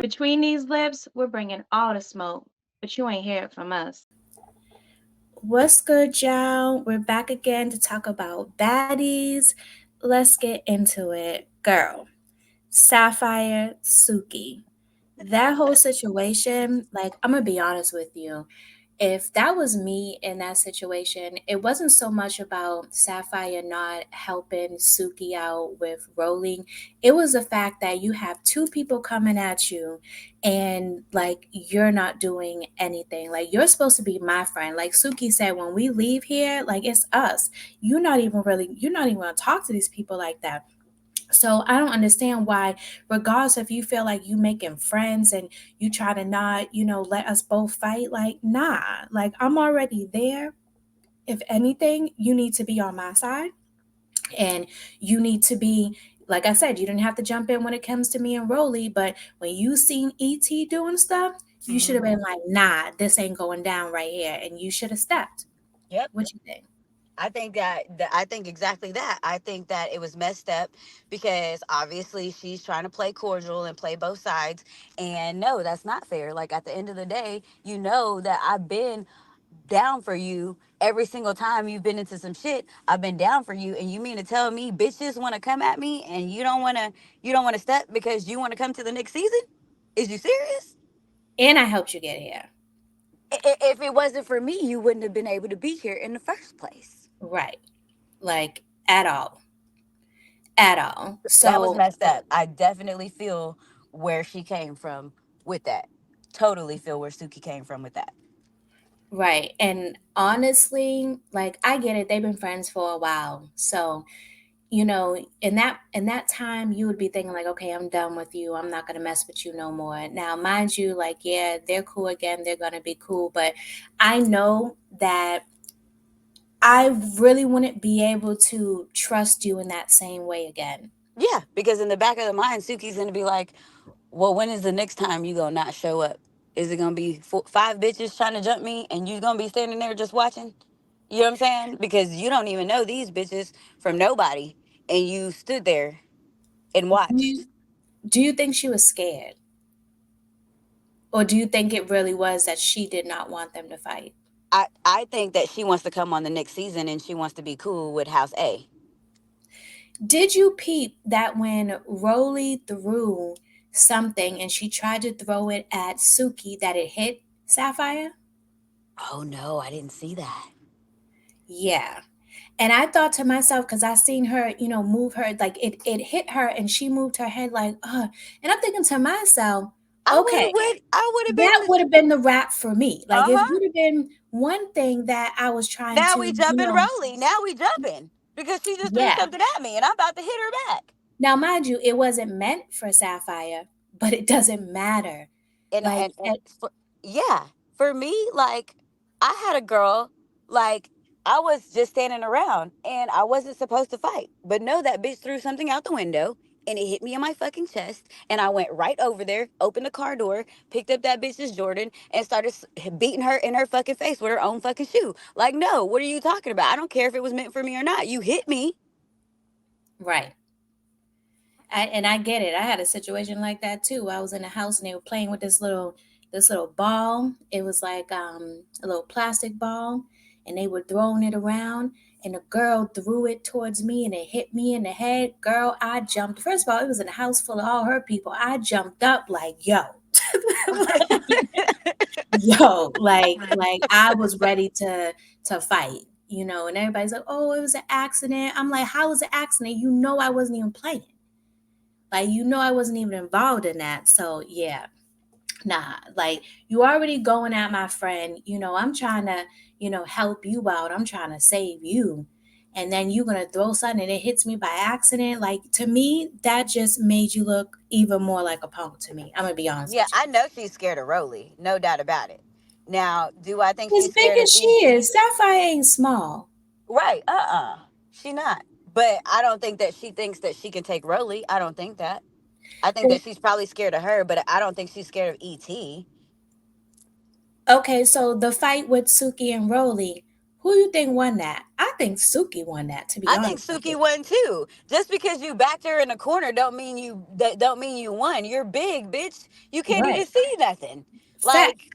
Between these lips, we're bringing all the smoke, but you ain't hear it from us. What's good, y'all? We're back again to talk about baddies. Let's get into it. Girl, Sapphire, Suki. That whole situation, like, I'm gonna be honest with you. If that was me in that situation, it wasn't so much about Sapphire not helping Suki out with rolling. It was the fact that you have two people coming at you and like you're not doing anything. Like you're supposed to be my friend. Like Suki said, when we leave here, like it's us. You're not even gonna talk to these people like that. So I don't understand why, regardless if you feel like you making friends and you try to not, let us both fight, like nah, like I'm already there. If anything, you need to be on my side and you need to be like I said, you didn't have to jump in when it comes to me and Rolly, but when you seen ET doing stuff, you should have Hmm. been like, nah, this ain't going down right here. And you should have stepped. Yep. What you think? I think exactly that. I think that it was messed up because obviously she's trying to play cordial and play both sides. And no, that's not fair. Like at the end of the day, you know that I've been down for you every single time you've been into some shit. I've been down for you, and you mean to tell me bitches want to come at me and you don't want to step because you want to come to the next season? Is you serious? And I helped you get here. If it wasn't for me, you wouldn't have been able to be here in the first place. Right. Like at all. At all. That was So messed up. I definitely feel where she came from with that. Totally feel where Suki came from with that. right. And honestly, like I get it. They've been friends for a while. So, in that time you would be thinking like, okay, I'm done with you. I'm not gonna mess with you no more. Now, mind you, like, yeah, they're cool again, they're gonna be cool. But I know that I really wouldn't be able to trust you in that same way again. Yeah, because in the back of the mind, Suki's gonna be like, "Well, when is the next time you gonna not show up? Is it gonna be five bitches trying to jump me, and you gonna be standing there just watching? You know what I'm saying? Because you don't even know these bitches from nobody, and you stood there and Do watched. you, do you think she was scared? Or do you think it really was that she did not want them to fight? I think that she wants to come on the next season, and she wants to be cool with House A. Did you peep that when Rolly threw something and she tried to throw it at Suki that it hit Sapphire? Oh no, I didn't see that. Yeah. And I thought to myself, because I seen her, move her, like it hit her and she moved her head like, And I'm thinking to myself, okay, I would have that been. would have been the rap for me. Like Uh it huh. would have been one thing that I was trying Now to, we jumping Rolly. Now we jumping because she just threw yeah. something at me, and I'm about to hit her back. Now, mind you, it wasn't meant for Sapphire, but it doesn't matter. And Like, yeah, for me, like I had a girl, like I was just standing around, and I wasn't supposed to fight, but no, that bitch threw something out the window. And it hit me in my fucking chest, and I went right over there, opened the car door, picked up that bitch's Jordan, and started beating her in her fucking face with her own fucking shoe. Like, no, what are you talking about? I don't care if it was meant for me or not. You hit me. right. And I get it. I had a situation like that too. I was in a house and they were playing with this little ball. It was like a little plastic ball, and they were throwing it around. And the girl threw it towards me, and it hit me in the head. Girl, I jumped. First of all, it was in a house full of all her people. I jumped up like, yo, like, like I was ready to fight. And everybody's like, "Oh, it was an accident." I'm like, "How was it an accident? I wasn't even playing. Like, I wasn't even involved in that." So yeah, nah, like you already going at my friend. I'm trying to, help you out. I'm trying to save you. And then you're gonna throw something and it hits me by accident. Like to me, that just made you look even more like a punk to me. I'm gonna be honest Yeah, with you. I know she's scared of Rolly, no doubt about it. Now, do I think As she's big scared of as she ET? is, Sapphire ain't small. Right, she not. But I don't think that she thinks that she can take Rolly. I don't think that. I think that she's probably scared of her, but I don't think she's scared of ET. Okay, so the fight with Suki and Rolly, who you think won that? I think Suki won that, to be I think honest with you. Suki won too. Just because you backed her in a corner don't mean you won. You're big, bitch. You can't Right. even see nothing. Fact. Like,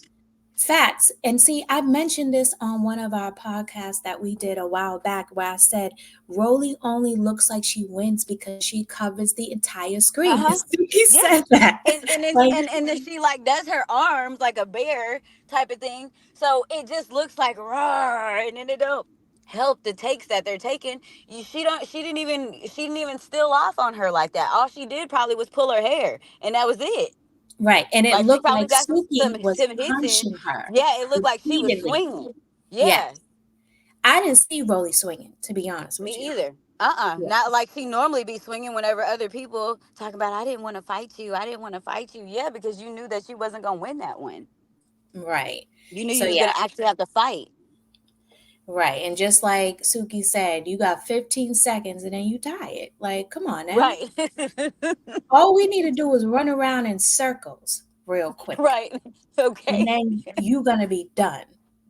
Facts. And see, I mentioned this on one of our podcasts that we did a while back where I said Rollie only looks like she wins because she covers the entire screen. uh-huh. Suki Yeah. said that. Like, And then she like does her arms like a bear type of thing. So it just looks like roar, and then it don't help the takes that they're taking. She didn't even steal off on her like that. All she did probably was pull her hair, and that was it. right. And it Like she looked probably like got Suki was some hits in. punching her Yeah, it looked like she was repeatedly. swinging. Yes. Yeah, I didn't see Rollie swinging, to be honest with me you. either. Yeah. Not like she normally be swinging whenever other people talk about, I didn't want to fight you. I didn't want to fight you. Yeah, because you knew that she wasn't going to win that one. Right. You knew So you was yeah, going to actually have to fight. right. And just like Suki said, you got 15 seconds and then you tie it. Like, come on now. Right. All we need to do is run around in circles real quick. Right. And Okay. then you're gonna be done.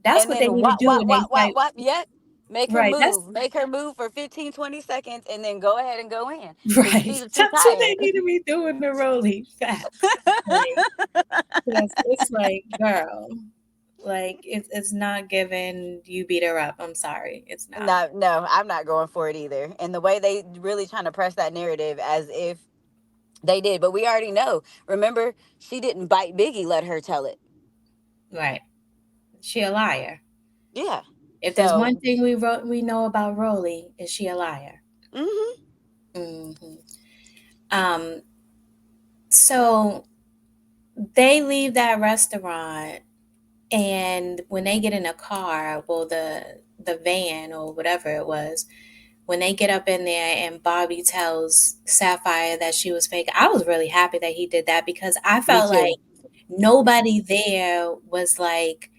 That's And what they then need to wop, do wop, when they wop, wop, fight. wop. Yep. Make her Right. That's move. Make her move for 15, 20 seconds and then go ahead and go in. Because right. she That's what they tired. need to be doing the Rollie facts. Like, yes, it's like, girl, like it's not giving you beat her up. I'm sorry. It's not. No, no, I'm not going for it either. And the way they really trying to press that narrative as if they did, but we already know. Remember, she didn't bite Biggie, let her tell it. Right. She a liar. Yeah. If there's one So, thing we know about Rollie, is she a liar. hmm Hmm. Um, so they leave that restaurant, and when they get in a car, well, the van or whatever it was, when they get up in there and Bobby tells Sapphire that she was fake, I was really happy that he did that because I me felt like too. nobody there was like,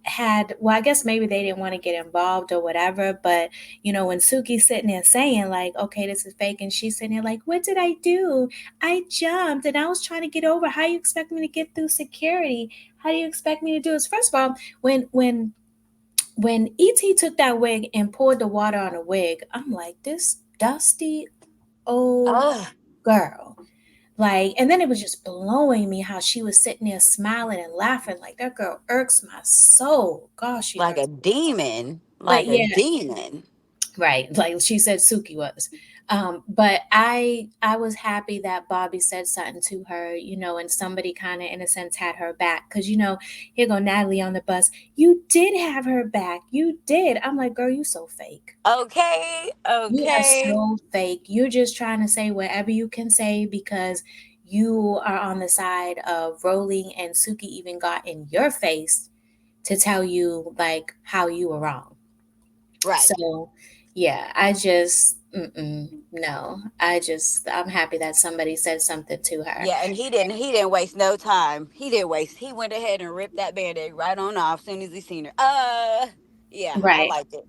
had, well, I guess maybe they didn't want to get involved or whatever. But, when Suki's sitting there saying, like, okay, this is fake, and she's sitting there, like, what did I do? I jumped and I was trying to get over. How you expect me to get through security? How do you expect me to do this? First of all, when ET took that wig and poured the water on the wig, I'm like, this dusty old Ugh, girl. Like, and then it was just blowing me how she was sitting there smiling and laughing. Like, that girl irks my soul. Gosh, she like a irks. demon. But Like a yeah, demon. right. Like she said Suki was. But I was happy that Bobby said something to her, and somebody kind of in a sense had her back. Cause here go Natalie on the bus. You did have her back. You did. I'm like, girl, you so fake. Okay. You are Okay. so fake. You're just trying to say whatever you can say because you are on the side of Rolling, and Suki even got in your face to tell you like how you were wrong. Right. So, yeah, I just no. I'm happy that somebody said something to her. Yeah, and he didn't waste no time. He went ahead and ripped that band-aid right on off as soon as he seen her. Yeah, I Right. liked it.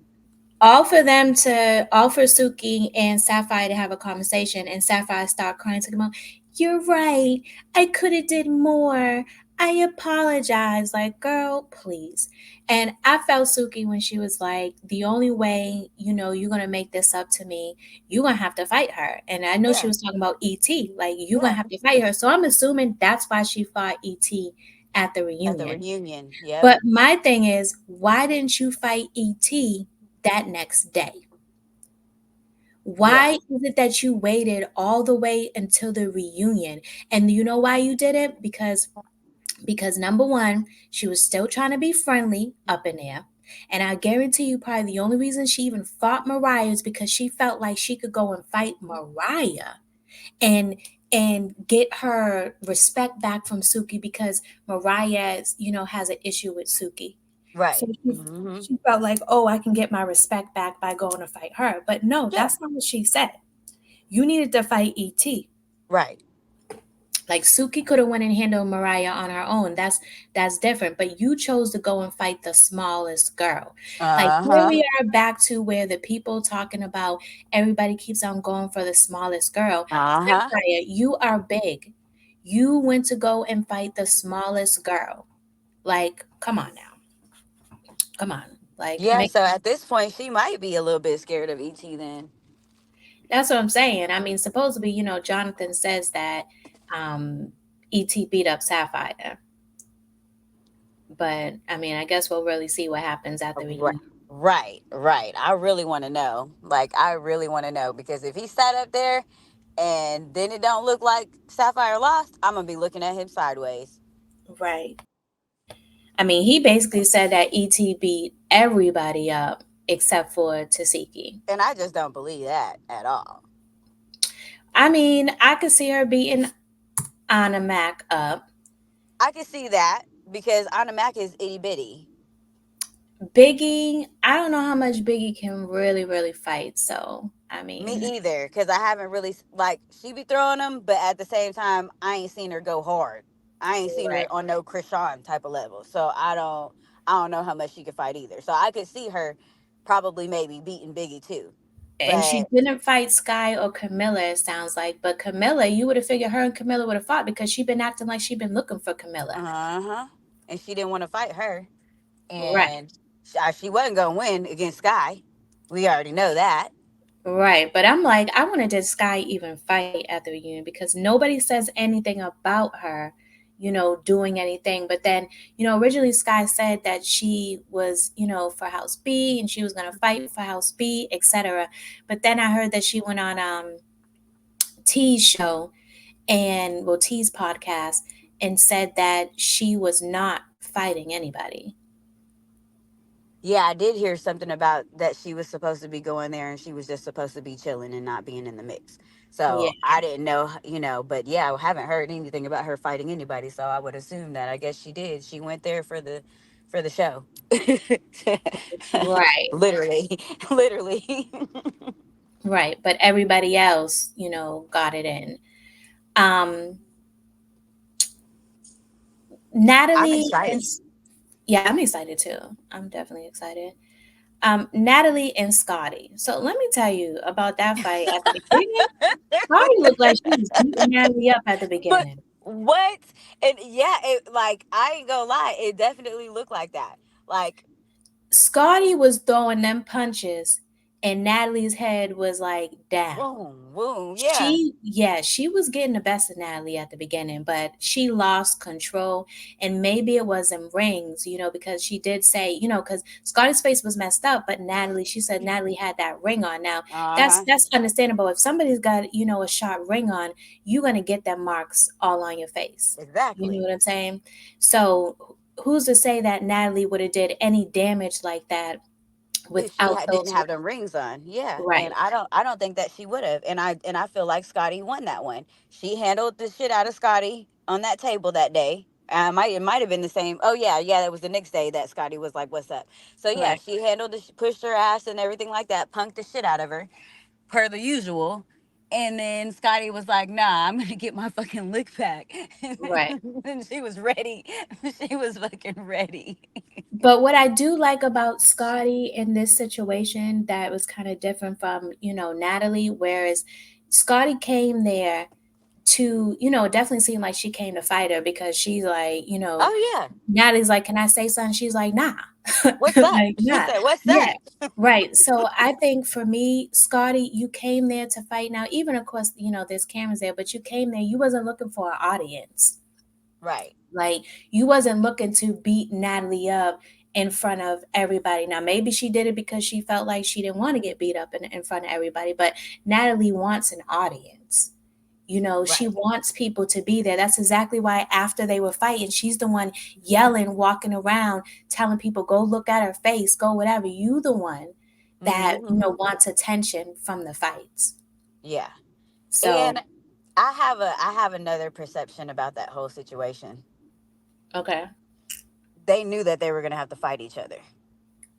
All for Suki and Sapphire to have a conversation, and Sapphire start crying to come out. You're right. I could have did more. I apologize. Like, girl, please. And I felt Suki when she was like, the only way, you're gonna make this up to me, you're gonna have to fight her. And I know she Yeah, was talking about ET, like you're gonna yeah. have to fight her. So I'm assuming that's why she fought ET at the At the reunion. reunion. Yep. But my thing is, why didn't you fight ET that next day? Yeah. Why is it that you waited all the way until the reunion? And you know why you did it? Because number one, she was still trying to be friendly up in there. And I guarantee you probably the only reason she even fought Mariah is because she felt like she could go and fight Mariah and get her respect back from Suki because Mariah, has an issue with Suki. So Right. she, Hmm. she felt like, oh, I can get my respect back by going to fight her. But no, Yeah. that's not what she said. You needed to fight ET. Right. Like Suki could have went and handled Mariah on her own. That's different. But you chose to go and fight the smallest girl. Like here Uh-huh. we are back to where the people talking about everybody keeps on going for the smallest girl. Uh-huh. Sapphire, you are big. You went to go and fight the smallest girl. Like, come on now. Come on. Like, Yeah, so at this point, she might be a little bit scared of ET then. that's what I'm saying. I mean, supposedly, Jonathan says that um, ET beat up Sapphire, but I mean, I guess we'll really see what happens at the Right, reunion. right. I really want to know. Like, I really want to know because if he sat up there and then it don't look like Sapphire lost, I'm gonna be looking at him sideways. Right. I mean, he basically said that ET beat everybody up except for Tasiki. And I just don't believe that at all. I mean, I could see her beating Anna Mac up. I can see that because Anna Mac is itty bitty. Biggie, I don't know how much Biggie can really, really fight. So, I Me mean, either, because I haven't really like she be throwing them, but at the same time, I ain't seen her go hard. I ain't seen her right. on no Krishan type of level, so I don't know how much she could fight either. So I could see her probably maybe beating Biggie too, And she but didn't fight Sky or Camilla, it sounds like. But Camilla, you would have figured her and Camilla would have fought because she been acting like she been looking for Camilla. uh-huh, and she didn't want to fight her, Right. and she wasn't gonna win against Sky. We already know that. Right. But I'm like, I wanted did Sky even fight at the reunion because nobody says anything about her, doing anything. But then, originally Sky said that she was, for House B and she was gonna fight for House B, etc. But then I heard that she went on T's show and T's podcast and said that she was not fighting anybody. Yeah, I did hear something about that she was supposed to be going there and she was just supposed to be chilling and not being in the mix. Yeah, So I didn't know, but yeah, I haven't heard anything about her fighting anybody. So I would assume that I guess she did. She went there for the show. right, Literally. Literally. right. But everybody else, got it in. Um, I'm Natalie and excited. yeah, I'm excited too. I'm definitely excited. Natalie and Scotty. So let me tell you about that fight at the beginning. Scotty looked like she was beating Natalie up at the But beginning. what? And yeah, it like I ain't gonna lie, it definitely looked like that. Like Scotty was throwing them punches, and Natalie's head was like down. boom, boom, yeah. She was getting the best of Natalie at the beginning, but she lost control. And maybe it was in rings, because she did say, because Scotty's face was messed up, but she said Natalie had that ring on. Now that's Uh-huh. that's understandable. If somebody's got, a sharp ring on, you're gonna get them marks all on your face. You know Exactly. what I'm saying? So who's to say that Natalie would have did any damage like that If she without didn't those have them rings on, yeah, and right, I don't think that she would have, and I feel like Scotty won that one. She handled the shit out of Scotty on that table that day. It might have been the same. Oh yeah, that was the next day that Scotty was like, "What's up?" So yeah, right, she handled pushed her ass and everything like that, punked the shit out of her, per the usual. And then Scotty was like, "Nah, I'm gonna get my fucking lick back." right. And she was ready. She was fucking ready. But what I do like about Scotty in this situation that was kind of different from, Natalie, whereas Scotty came there to, it definitely seemed like she came to fight her because she's like, Oh yeah, Natalie's like, can I say something? She's like, nah. what's up? Like, She nah. said, "What's Yeah. up?" Right. So I think for me, Scotty, you came there to fight. Now, even of course, there's cameras there, but you came there, you wasn't looking for an audience. Right. Like you wasn't looking to beat Natalie up in front of everybody. Now maybe she did it because she felt like she didn't want to get beat up in front of everybody, but Natalie wants an audience. She Right. wants people to be there. That's exactly why after they were fighting, she's the one yelling, walking around, telling people, go look at her face, go whatever. You the one that, Hmm. wants attention from the fights. Yeah. So, And I have another perception about that whole situation. okay. They knew that they were gonna have to fight each other.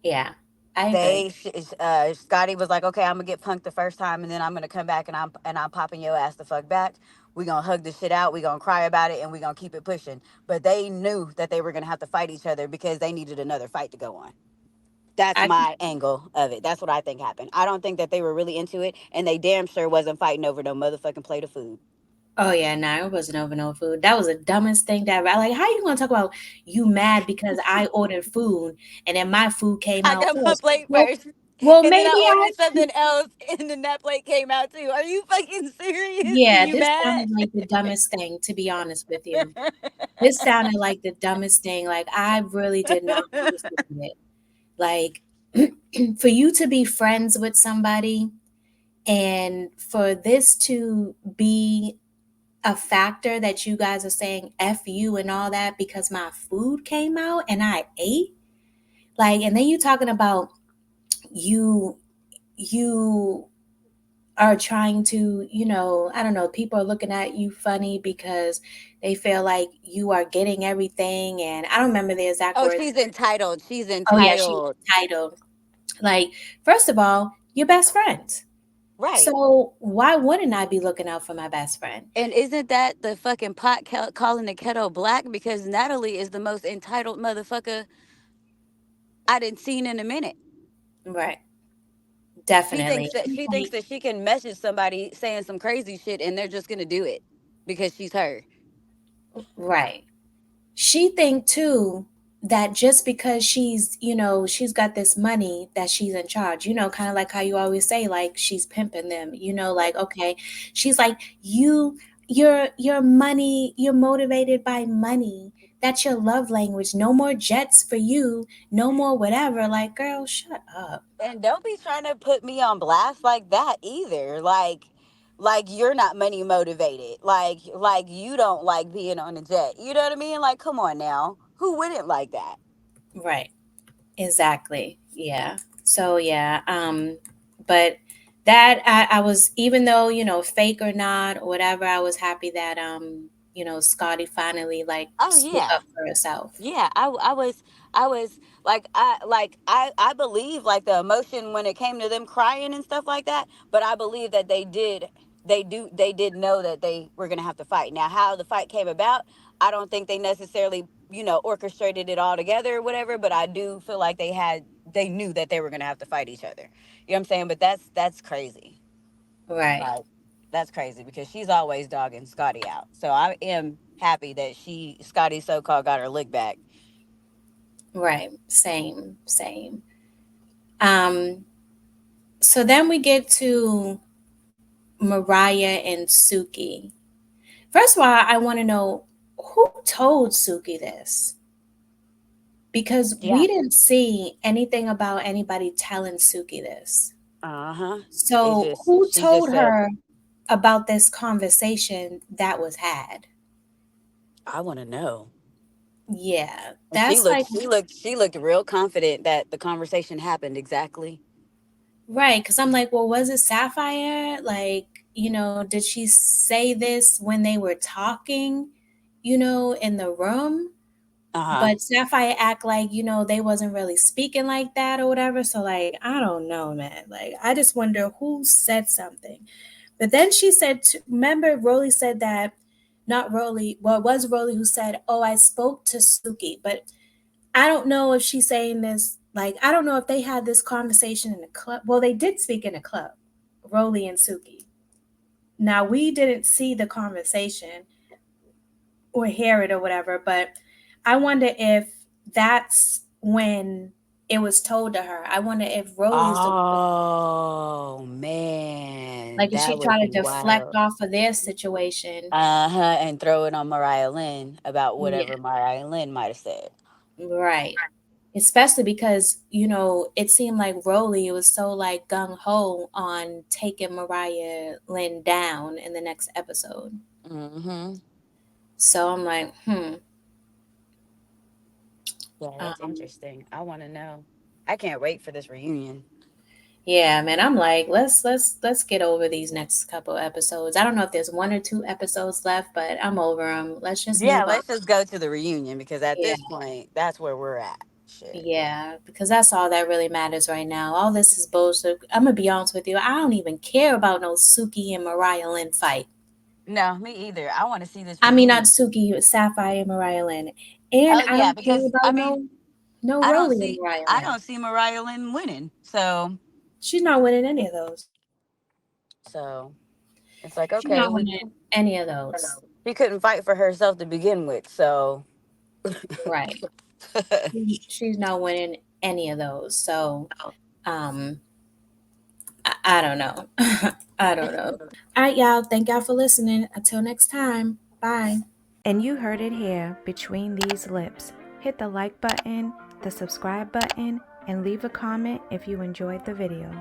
Yeah, I agree. Scotty was like, "Okay, I'm gonna get punked the first time, and then I'm gonna come back and I'm popping your ass the fuck back. We gonna hug this shit out. We gonna cry about it, and we gonna keep it pushing." But they knew that they were gonna have to fight each other because they needed another fight to go on. That's I my angle of it. That's what I think happened. I don't think that they were really into it, and they damn sure wasn't fighting over no motherfucking plate of food. Oh yeah, nah, it wasn't over no food. That was the dumbest thing that I like. How you gonna talk about you mad because I ordered food and then my food came I out got my first? plate Well, first, well, and then maybe I I. ordered something else, and then that plate came out too. Are you fucking serious? And Yeah, you this mad? sounded like the dumbest thing, to be honest with you. This sounded like the dumbest thing. Like I really did not understand it. Like for you to be friends with somebody and for this to be a factor that you guys are saying F you and all that because my food came out and I ate. Like, and then you talking about you you are trying to, I don't know, people are looking at you funny because they feel like you are getting everything. And I don't remember the exact Oh, words. she's entitled. She's Oh, yeah, she's entitled. entitled. Like, first of all, you're best friends. Right. So why wouldn't I be looking out for my best friend? And isn't that the fucking pot calling the kettle black? Because Natalie is the most entitled motherfucker I didn't seen in a minute. Right. She Definitely. thinks that She's she thinks like, that she can message somebody saying some crazy shit, and they're just gonna do it because she's her. right. She think too that just because she's got this money that she's in charge, kind of like how you always say like she's pimping them, like okay, she's like your money, you're motivated by money. That's your love language. No more jets for you, no more whatever. Like, girl, shut up. And don't be trying to put me on blast like that either. Like you're not money motivated. Like you don't like being on a jet. You know what I mean? Like, come on now. Who wouldn't like that? Right. Exactly. Yeah. So yeah, but that I was, even though, fake or not or whatever, I was happy that Scotty finally like Oh stood yeah. up for herself. Yeah, I was I believe like the emotion when it came to them crying and stuff like that, but I believe that they did know that they were going to have to fight. Now how the fight came about, I don't think they necessarily, orchestrated it all together or whatever, but I do feel like they knew that they were going to have to fight each other. You know what I'm saying? But that's crazy. Right. Like that's crazy because she's always dogging Scotty out. So I am happy that Scotty so called got her lick back. Right. Same. Same. Um. So then we get to Mariah and Suki. First of all, I want to know who told Suki this, because Yeah. we didn't see anything about anybody telling Suki this. Uh-huh. It So, just who she just told said, her about this conversation that was had? I want to know. Yeah, And she that's looked like she looked she looked real confident that the conversation happened exactly. right. Because I'm like, well, was it Sapphire? Like, did she say this when they were talking, in the room? Uh-huh. But Sapphire act like, they wasn't really speaking like that or whatever. So, like, I don't know, man. Like, I just wonder who said something. But then she said, remember, Rollie said that, not Rollie, well, it was Rollie who said, oh, I spoke to Suki. But I don't know if she's saying this, like, I don't know if they had this conversation in a club. Well, they did speak in a club, Rollie and Suki. Now, we didn't see the conversation or hear it or whatever, but I wonder if that's when it was told to her. I wonder if Rollie is the one, Oh man, like, if that she would tried to be deflect wild. off of their situation. Uh-huh. And throw it on Mariah Lynn about Yeah, whatever Mariah Lynn might have said. right. Especially because, it seemed like Rolly was so like gung ho on taking Mariah Lynn down in the next episode. Mm-hmm. So I'm like, Yeah, that's um, interesting. I want to know. I can't wait for this reunion. yeah, man. I'm like, let's get over these next couple episodes. I don't know if there's one or two episodes left, but I'm over them. Let's just Yeah, move on. let's just go to the reunion because at Yeah, this point, that's where we're at. Shit. yeah, because that's all that really matters right now. All this is bullshit. I'm gonna be honest with you. I don't even care about no Suki and Mariah Lynn fight. No, me either. I want to see this I mean, not reunion. Suki, Sapphire and Mariah Lynn. And Oh I yeah, don't care because I about mean, no I don't Rolly and see Mariah I Lynn. don't see Mariah Lynn winning. So She's not winning any of those. so It's like, She's okay, not winning any of those. she couldn't fight for herself to begin with, so Right. She's not winning any of those. So, um, I don't know. I don't know. All right, y'all. Thank y'all for listening. Until next time. Bye. And you heard it here, between these lips. Hit the like button, the subscribe button, and leave a comment if you enjoyed the video.